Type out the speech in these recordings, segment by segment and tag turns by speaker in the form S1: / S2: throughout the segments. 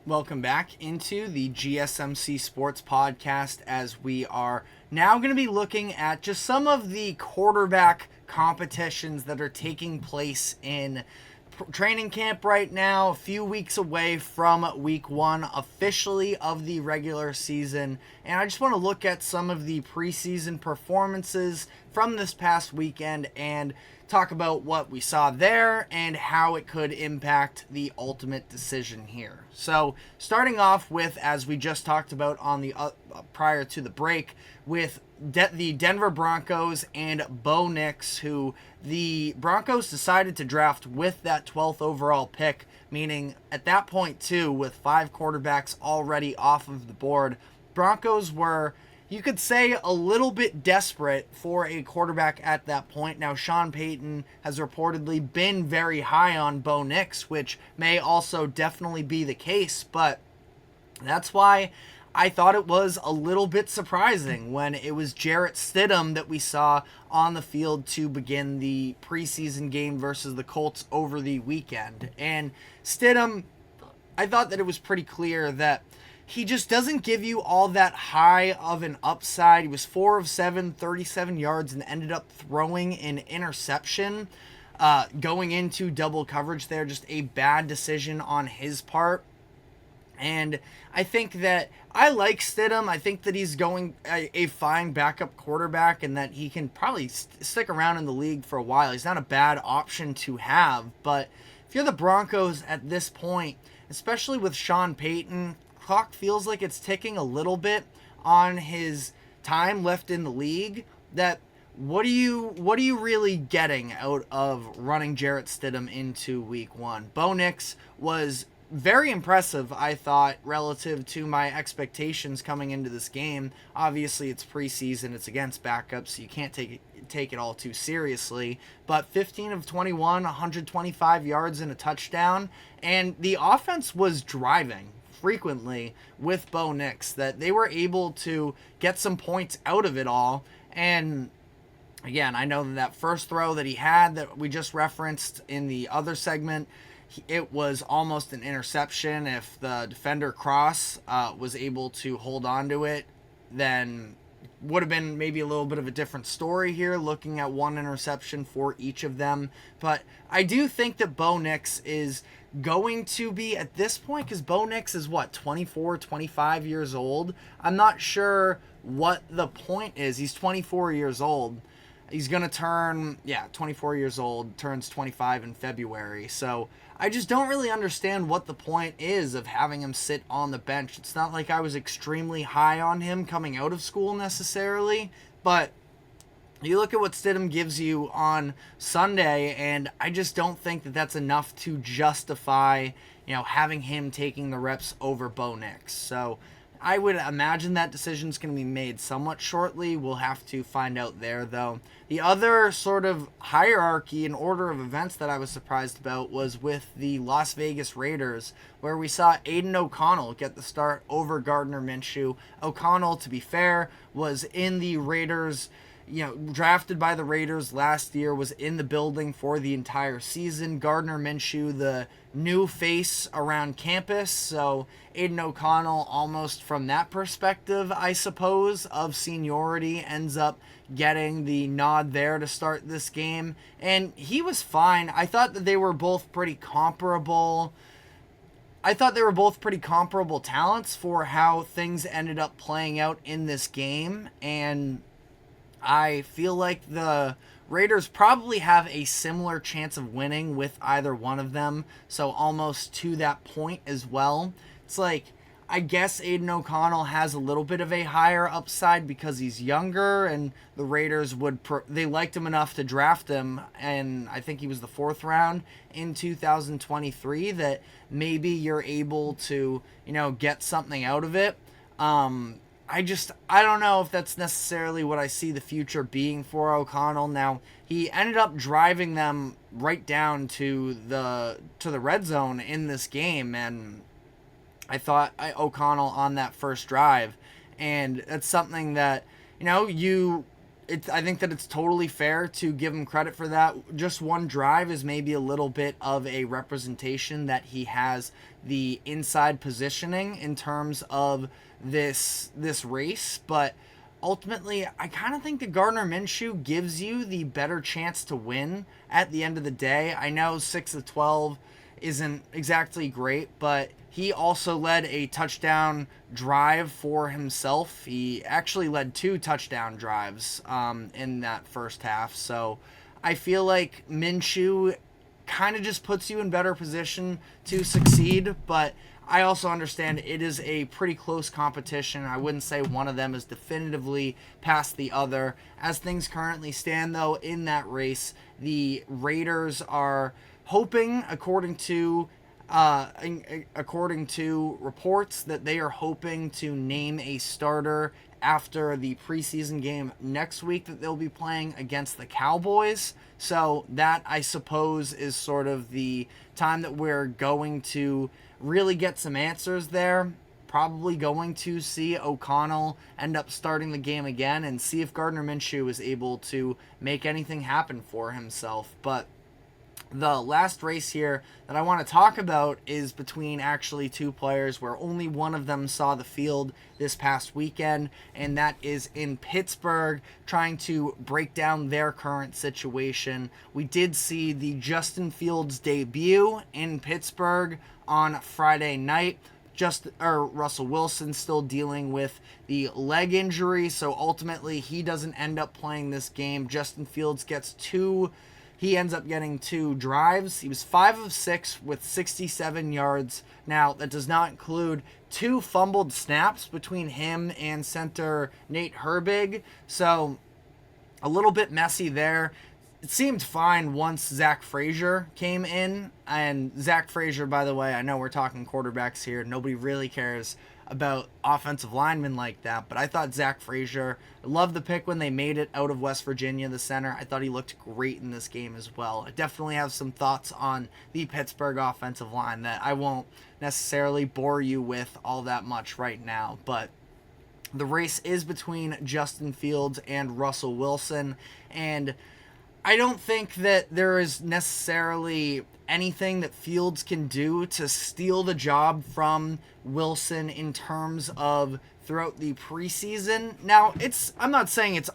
S1: Welcome back into the GSMC Sports Podcast, as we are now going to be looking at just some of the quarterback competitions that are taking place in training camp right now, a few weeks away from week one officially of the regular season. And I just want to look at some of the preseason performances from this past weekend and talk about what we saw there and how it could impact the ultimate decision here. So starting off with, as we just talked about on the prior to the break, with the Denver Broncos and Bo Nix, who the Broncos decided to draft with that 12th overall pick, meaning at that point too, with 5 quarterbacks already off of the board, Broncos were, you could say, a little bit desperate for a quarterback at that point. Now, Sean Payton has reportedly been very high on Bo Nix, which may also definitely be the case, but that's why I thought it was a little bit surprising when it was Jarrett Stidham that we saw on the field to begin the preseason game versus the Colts over the weekend. And Stidham, I thought that it was pretty clear that he just doesn't give you all that high of an upside. He was 4 of 7, 37 yards, and ended up throwing an interception going into double coverage there. Just a bad decision on his part. And I think that I like Stidham. I think that he's going a fine backup quarterback and that he can probably stick around in the league for a while. He's not a bad option to have. But if you're the Broncos at this point, especially with Sean Payton, clock feels like it's ticking a little bit on his time left in the league. That what are you really getting out of running Jarrett Stidham into week one? Bo Nix was very impressive, I thought, relative to my expectations coming into this game. Obviously, it's preseason, it's against backups, so you can't take it all too seriously. But 15 of 21, 125 yards and a touchdown, and the offense was driving frequently with Bo Nix, that they were able to get some points out of it all. And again, I know that first throw that he had that we just referenced in the other segment, it was almost an interception. If the defender Cross was able to hold on to it, then would have been maybe a little bit of a different story here, looking at one interception for each of them. But I do think that Bo Nix is going to be, at this point, because Bo Nix is 24, 25 years old. I'm not sure what the point is. He's 24 years old. He's going to turn, 24 years old, turns 25 in February. So I just don't really understand what the point is of having him sit on the bench. It's not like I was extremely high on him coming out of school necessarily, but you look at what Stidham gives you on Sunday, and I just don't think that that's enough to justify, having him taking the reps over Bo Nix. So I would imagine that decision's going to be made somewhat shortly. We'll have to find out there, though. The other sort of hierarchy and order of events that I was surprised about was with the Las Vegas Raiders, where we saw Aiden O'Connell get the start over Gardner Minshew. O'Connell, to be fair, was in the Raiders, drafted by the Raiders last year, was in the building for the entire season. Gardner Minshew, the new face around campus, so Aiden O'Connell, almost from that perspective, I suppose, of seniority, ends up getting the nod there to start this game, and he was fine. I thought that they were both pretty comparable. Talents for how things ended up playing out in this game, and I feel like the Raiders probably have a similar chance of winning with either one of them, so almost to that point as well. It's like, I guess Aiden O'Connell has a little bit of a higher upside because he's younger, and the Raiders they liked him enough to draft him, and I think he was the 4th round in 2023, that maybe you're able to, get something out of it. I don't know if that's necessarily what I see the future being for O'Connell. Now, he ended up driving them right down to the red zone in this game, and I thought O'Connell on that first drive, and that's something that, I think that it's totally fair to give him credit for that. Just one drive is maybe a little bit of a representation that he has the inside positioning in terms of this race, but ultimately, I kind of think that Gardner Minshew gives you the better chance to win at the end of the day. I know 6 of 12 isn't exactly great, but he also led a touchdown drive for himself. He actually led 2 touchdown drives in that first half. So I feel like Minshew kind of just puts you in better position to succeed, but I also understand it is a pretty close competition. I wouldn't say one of them is definitively past the other. As things currently stand, though, in that race, the Raiders are hoping, according to reports, that they are hoping to name a starter after the preseason game next week that they'll be playing against the Cowboys. So that, I suppose, is sort of the time that we're going to really get some answers there. Probably going to see O'Connell end up starting the game again and see if Gardner Minshew is able to make anything happen for himself. But the last race here that I want to talk about is between actually 2 players where only one of them saw the field this past weekend, and that is in Pittsburgh, trying to break down their current situation. We did see the Justin Fields debut in Pittsburgh on Friday night. Russell Wilson still dealing with the leg injury, so ultimately he doesn't end up playing this game. Justin Fields he ends up getting 2 drives. He was 5 of 6 with 67 yards. Now, that does not include 2 fumbled snaps between him and center Nate Herbig. So, a little bit messy there. It seemed fine once Zach Frazier came in. And Zach Frazier, by the way, I know we're talking quarterbacks here. Nobody really cares about offensive linemen like that, but I thought Zach Frazier, I loved the pick when they made it out of West Virginia, the center. I thought he looked great in this game as well. I definitely have some thoughts on the Pittsburgh offensive line that I won't necessarily bore you with all that much right now, but the race is between Justin Fields and Russell Wilson, and I don't think that there is necessarily anything that Fields can do to steal the job from Wilson in terms of throughout the preseason. Now, I'm not saying it's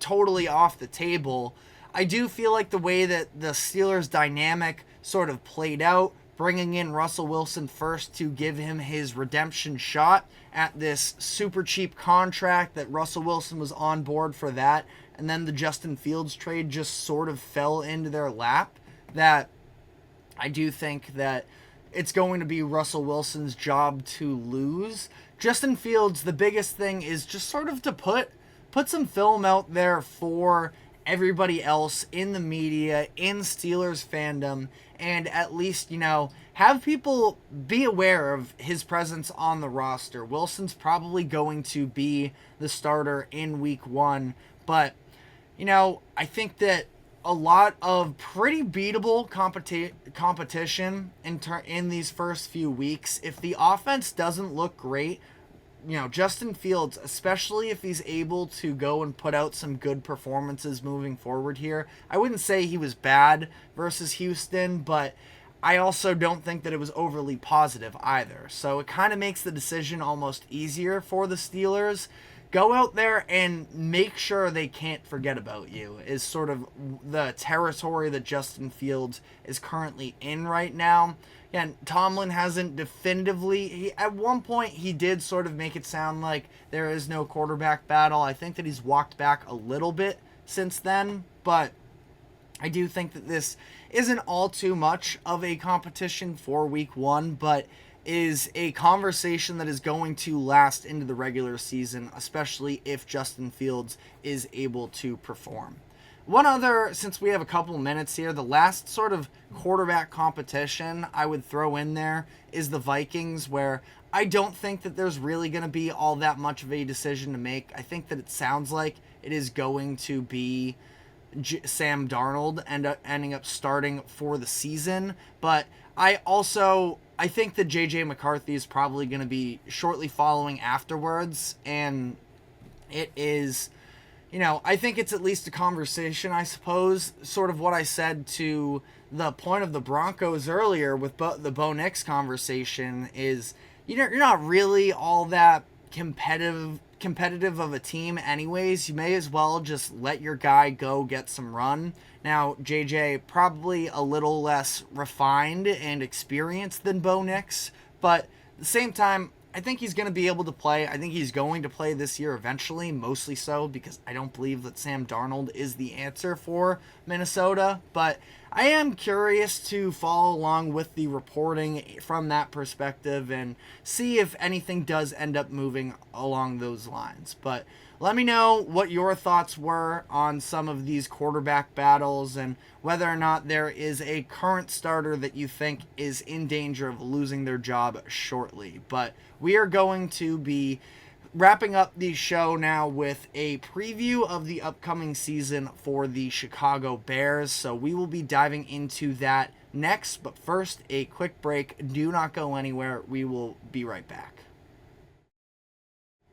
S1: totally off the table. I do feel like the way that the Steelers dynamic sort of played out, bringing in Russell Wilson first to give him his redemption shot at this super cheap contract, that Russell Wilson was on board for that, and then the Justin Fields trade just sort of fell into their lap, that I do think that it's going to be Russell Wilson's job to lose. Justin Fields, the biggest thing is just sort of to put some film out there for everybody else in the media, in Steelers fandom, and at least, have people be aware of his presence on the roster. Wilson's probably going to be the starter in week 1, but, I think that a lot of pretty beatable competition in these first few weeks. If the offense doesn't look great, Justin Fields, especially if he's able to go and put out some good performances moving forward here. I wouldn't say he was bad versus Houston, but I also don't think that it was overly positive either. So it kind of makes the decision almost easier for the Steelers. Go out there and make sure they can't forget about you is sort of the territory that Justin Fields is currently in right now. And Tomlin hasn't definitively, at one point he did sort of make it sound like there is no quarterback battle. I think that he's walked back a little bit since then, but I do think that this isn't all too much of a competition for week 1, but is a conversation that is going to last into the regular season, especially if Justin Fields is able to perform. One other, since we have a couple minutes here, the last sort of quarterback competition I would throw in there is the Vikings, where I don't think that there's really going to be all that much of a decision to make. I think that it sounds like it is going to be Sam Darnold ending up starting for the season, but I think that J.J. McCarthy is probably going to be shortly following afterwards, and it is I think it's at least a conversation, I suppose. Sort of what I said to the point of the Broncos earlier with the Bo Nix conversation is, you're not really all that competitive of a team anyways. You may as well just let your guy go get some run. Now, JJ, probably a little less refined and experienced than Bo Nix, but at the same time, I think he's going to be able to play. I think he's going to play this year eventually, mostly so because I don't believe that Sam Darnold is the answer for Minnesota. But I am curious to follow along with the reporting from that perspective and see if anything does end up moving along those lines. But let me know what your thoughts were on some of these quarterback battles and whether or not there is a current starter that you think is in danger of losing their job shortly. But we are going to be wrapping up the show now with a preview of the upcoming season for the Chicago Bears. So we will be diving into that next. But first, a quick break. Do not go anywhere. We will be right back.